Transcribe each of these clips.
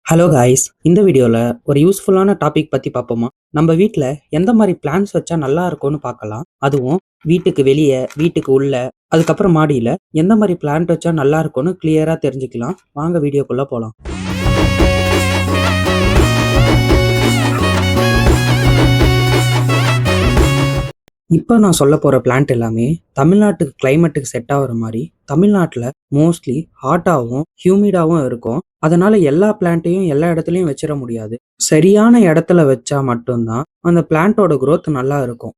Hello guys, இந்த வீடியோவில் ஒரு யூஸ்ஃபுல்லான டாபிக் பற்றி பார்ப்போமா? நம்ம வீட்டில் எந்த மாதிரி பிளான்ஸ் வச்சா நல்லா இருக்கும்னு பார்க்கலாம். அதுவும் வீட்டுக்கு வெளியே, வீட்டுக்கு உள்ள, அதுக்கப்புறம் மாடியில் எந்த மாதிரி பிளான்ட் வச்சா நல்லா இருக்கும்னு கிளியராக தெரிஞ்சுக்கலாம். வாங்க வீடியோக்குள்ளே போகலாம். இப்போ நான் சொல்ல போகிற பிளான்ட் எல்லாமே தமிழ்நாட்டுக்கு கிளைமேட்டுக்கு செட் ஆகிற மாதிரி தமிழ்நாட்டில் மோஸ்ட்லி ஹாட்டாகவும் ஹியூமிடாகவும் இருக்கும். அதனால எல்லா பிளான்ட்டையும் எல்லா இடத்துலையும் வச்சிட முடியாது. சரியான இடத்துல வச்சா மட்டும்தான் அந்த பிளான்ட்டோட growth நல்லா இருக்கும்.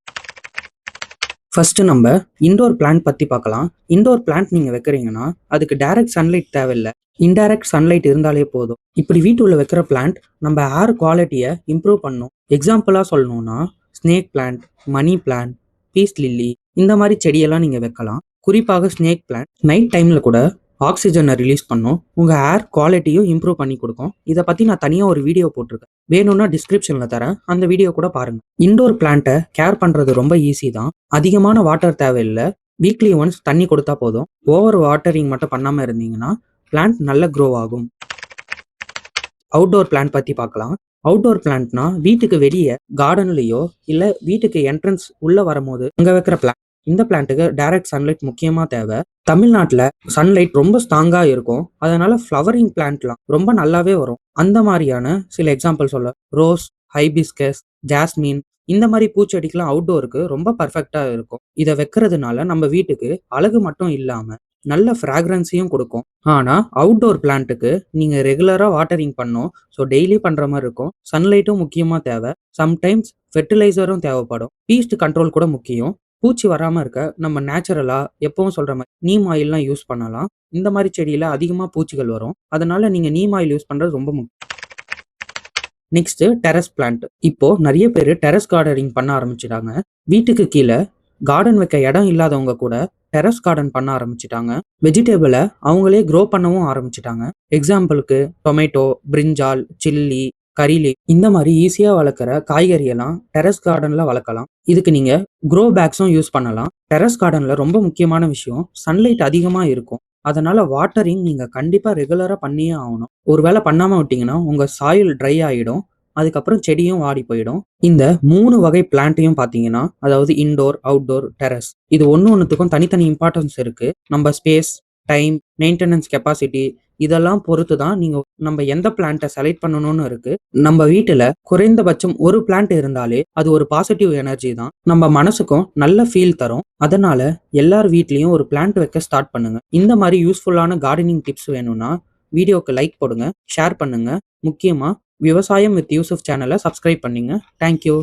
ஃபர்ஸ்ட் நம்ம இண்டோர் பிளான்ட் பற்றி பார்க்கலாம். இண்டோர் பிளான்ட் நீங்கள் வைக்கிறீங்கன்னா அதுக்கு டைரக்ட் சன்லைட் தேவையில்லை, இன்டைரக்ட் சன்லைட் இருந்தாலே போதும். இப்படி வீட்டுள்ள வைக்கிற பிளான்ட் நம்ம ஏர் குவாலிட்டியை இம்ப்ரூவ் பண்ணும். எக்ஸாம்பிளாக சொல்லணும்னா snake plant, money plant, peace lily, இந்த மாதிரி செடியெல்லாம் நீங்கள் வைக்கலாம். குறிப்பாக ஸ்னேக் பிளான்ட் நைட் டைமில் கூட ஆக்சிஜனை ரிலீஸ் பண்ணும், உங்கள் ஏர் குவாலிட்டியும் இம்ப்ரூவ் பண்ணி கொடுக்கும். இதை பற்றி நான் தனியாக ஒரு வீடியோ போட்டிருக்கேன், வேணும்னா டிஸ்கிரிப்ஷனில் தரேன், அந்த வீடியோ கூட பாருங்கள். இண்டோர் பிளான்ட்டை கேர் பண்ணுறது ரொம்ப ஈஸி தான். அதிகமான வாட்டர் தேவையில்லை, வீக்லி ஒன்ஸ் தண்ணி கொடுத்தா போதும். ஓவர் வாட்டரிங் மட்டும் பண்ணாமல் இருந்தீங்கன்னா பிளான்ட் நல்ல க்ரோ ஆகும். அவுட்டோர் பிளான்ட் பற்றி பார்க்கலாம். அவுட்டோர் பிளான்ட்னா வீட்டுக்கு வெளியே கார்டன்லேயோ இல்லை வீட்டுக்கு என்ட்ரன்ஸ் உள்ளே வரும்போது அங்கே வைக்கிற பிளான்ட். இந்த பிளான்ட்டுக்கு டைரக்ட் சன்லைட் முக்கியமாக தேவை. தமிழ்நாட்டில் சன்லைட் ரொம்ப ஸ்ட்ராங்காக இருக்கும், அதனால ஃப்ளவரிங் பிளான்ட்லாம் ரொம்ப நல்லாவே வரும். அந்த மாதிரியான சில எக்ஸாம்பிள் சொல்ல, ரோஸ், ஹைபிஸ்கஸ், ஜாஸ்மின், இந்த மாதிரி பூச்செடிக்கெல்லாம் அவுட்டோருக்கு ரொம்ப பர்ஃபெக்டாக இருக்கும். இதை வைக்கிறதுனால நம்ம வீட்டுக்கு அழகு மட்டும் இல்லாமல் நல்ல ஃப்ராக்ரன்ஸையும் கொடுக்கும். ஆனால் அவுட்டோர் பிளான்ட்டுக்கு நீங்கள் ரெகுலராக வாட்டரிங் பண்ணணும். ஸோ டெய்லி பண்ணுற மாதிரி இருக்கும். சன்லைட்டும் முக்கியமாக தேவை, சம்டைம்ஸ் ஃபெர்டிலைசரும் தேவைப்படும். பீஸ்ட் கண்ட்ரோல் கூட முக்கியம். பூச்சி வராமல் இருக்க நம்ம நேச்சுரலாக எப்பவும் சொல்கிற மாதிரி நீம் ஆயில்லாம் யூஸ் பண்ணலாம். இந்த மாதிரி செடியில் அதிகமாக பூச்சிகள் வரும், அதனால நீங்கள் நீம் ஆயில் யூஸ் பண்ணுறது ரொம்ப முக்கியம். Next terrace plant. இப்போ நிறைய பேர் டெரஸ் கார்டனிங் பண்ண ஆரம்பிச்சிட்டாங்க. வீட்டுக்கு கீழே கார்டன் வைக்க இடம் இல்லாதவங்க கூட டெரஸ் கார்டன் பண்ண ஆரம்பிச்சிட்டாங்க. வெஜிடேபிளை அவங்களே க்ரோ பண்ணவும் ஆரம்பிச்சிட்டாங்க. எக்ஸாம்பிளுக்கு டொமேட்டோ, பிரிஞ்சால், சில்லி, கரிலி, இந்த மாதிரி ஈஸியாக வளர்க்குற காய்கறியெல்லாம் டெரஸ் கார்டனில் வளர்க்கலாம். இதுக்கு நீங்கள் க்ரோ பேக்ஸும் யூஸ் பண்ணலாம். டெரஸ் கார்டனில் ரொம்ப முக்கியமான விஷயம் சன்லைட் அதிகமாக இருக்கும், அதனால வாட்டரிங் நீங்கள் கண்டிப்பாக ரெகுலராக பண்ணியே ஆகணும். ஒருவேளை பண்ணாமல் விட்டிங்கன்னா உங்கள் சாயில் ட்ரை ஆகிடும், அதுக்கப்புறம் செடியும் வாடி போயிடும். இந்த 3 வகை பிளான்ட்டையும் பார்த்தீங்கன்னா, அதாவது இன்டோர், அவுட்டோர், டெரஸ், இது ஒன்றுத்துக்கும் தனித்தனி இம்பார்ட்டன்ஸ் இருக்குது. நம்ம ஸ்பேஸ், டைம், மெயின்டெனன்ஸ் கெப்பாசிட்டி, இதெல்லாம் பொறுத்து தான் நீங்கள் நம்ம எந்த பிளான்ட்டை செலக்ட் பண்ணணும்னு இருக்கு. நம்ம வீட்டில் குறைந்தபட்சம் ஒரு பிளான்ட் இருந்தாலே அது ஒரு பாசிட்டிவ் எனர்ஜி தான், நம்ம மனசுக்கும் நல்ல ஃபீல் தரும். அதனால எல்லார் வீட்லேயும் ஒரு பிளான்ட் வைக்க ஸ்டார்ட் பண்ணுங்க. இந்த மாதிரி யூஸ்ஃபுல்லான கார்டனிங் டிப்ஸ் வேணும்னா வீடியோக்கு லைக் போடுங்க, ஷேர் பண்ணுங்க. முக்கியமாக விவசாயம் வித் யூசுப் சேனலை சப்ஸ்கிரைப் பண்ணுங்க. தேங்க்யூ.